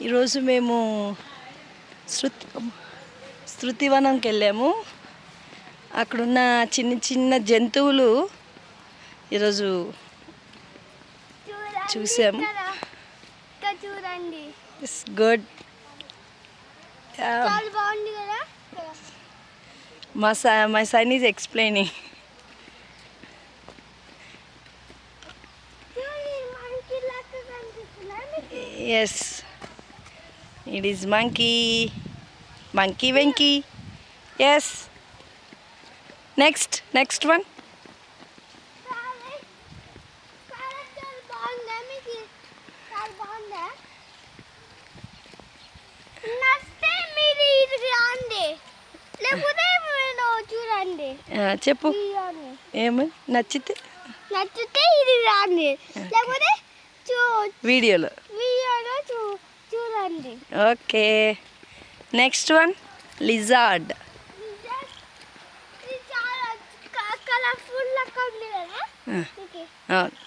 ఈరోజు మేము శృతివనంకి వెళ్ళాము. అక్కడున్న చిన్న చిన్న జంతువులు ఈరోజు చూసాము. చూడండి, ఇట్స్ గుడ్. చాలా బాగుంది కదా. My son is explaining. Yes, it is monkey వెంకీ. Yes, next one. చూడండి, చెప్పు ఏమి నచ్చితే ఇది రాండి, లేకపోతే వీడియోలో చూడండి. Okay, next one lizard. ఇది చాలా కలర్ఫుల్ లెక్క ఉంది కదా. అవును,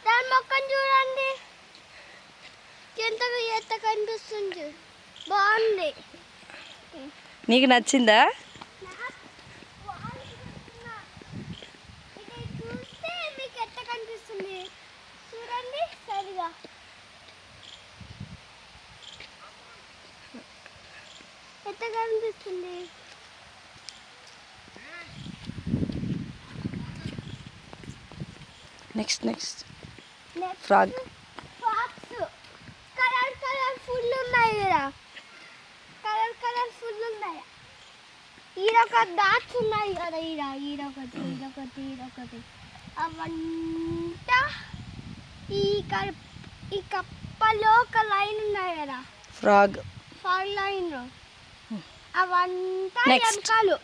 దాని మొక్కను చూడండి, ఎంత కనిపిస్తుంది. బాగుంది. నీకు నచ్చిందా? ఇది చూస్తే మీకు ఎంత కనిపిస్తుంది చూడండి సరిగా. ఎంత కనిపిస్తుంది? Next frog. కలర్ఫుల్ ఉన్నాయి కదా, కలర్ఫుల్ ఉన్నాయి. ఈడొక డాట్స్ ఉన్నాయి కదా, ఈడొకటి అవంతా ఈ కప్పలో ఒక లైన్ ఉన్నాయి కదా, ఫ్రాగ్ లైన్. అవంతా Next. ఎముకలు,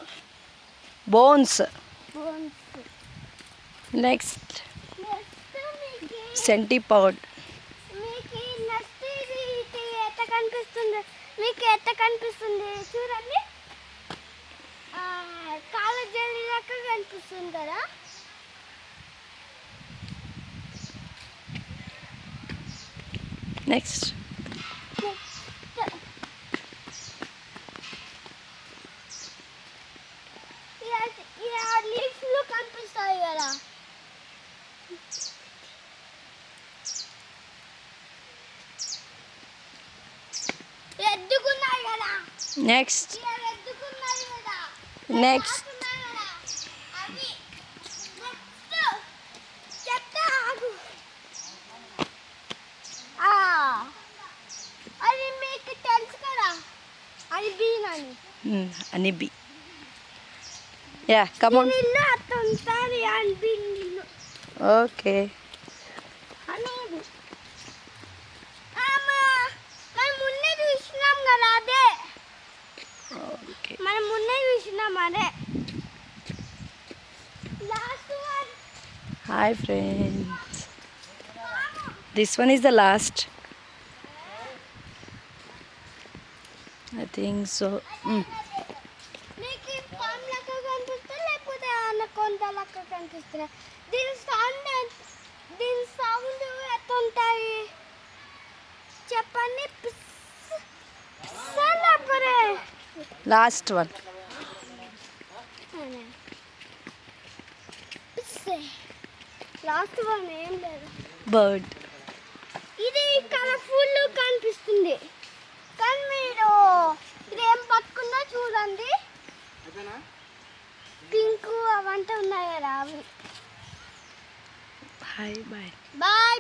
బోన్స్. నెక్స్ట్ సెంటిపౌడ్. మీకు ఎట్ట కనిపిస్తుంది చూడండి. కాళ్ళ జల్లి లెక్క కనిపిస్తుంది కదా. నెక్స్ట్ లీఫ్లు కనిపిస్తాయి కదా. ఎద్దుకున్నాయి కదా. నెక్స్ట్ ఎద్దుకున్నాయి కదా. నెక్స్ట్ అవి చెప్తా ఆగు. అది మీకు తెలుసు కదా, అది బీన్ అని. అనిబి. Yeah, come on. ఇల్లు అట్లా ఉంటుంది అని బీన్ ఇల్లు. ఓకే, అనేది మనం ముందే చూసినాం కదా, అదే ఓకే. మనం ముందే చూసినాం అదే. Last one. Hi friends, this one is the last, I think so. మీకు ఈ పాము లెక్క కనిపిస్తుంది, లేకపోతే కొంత లెక్క కనిపిస్తుంది. దీని సౌండ్ ఎట్లా ఉంటాయి చెప్పండి. లాస్ట్ వన్ ఏం లేదు. బర్డ్. ఇది కలర్ఫుల్ కనిపిస్తుంది, కానీ మీరు ఇదేం పట్టుకున్నా చూడండి. పింక్ అవంతా ఉన్నాయి కదా అవి. Hi bye. బాయ్.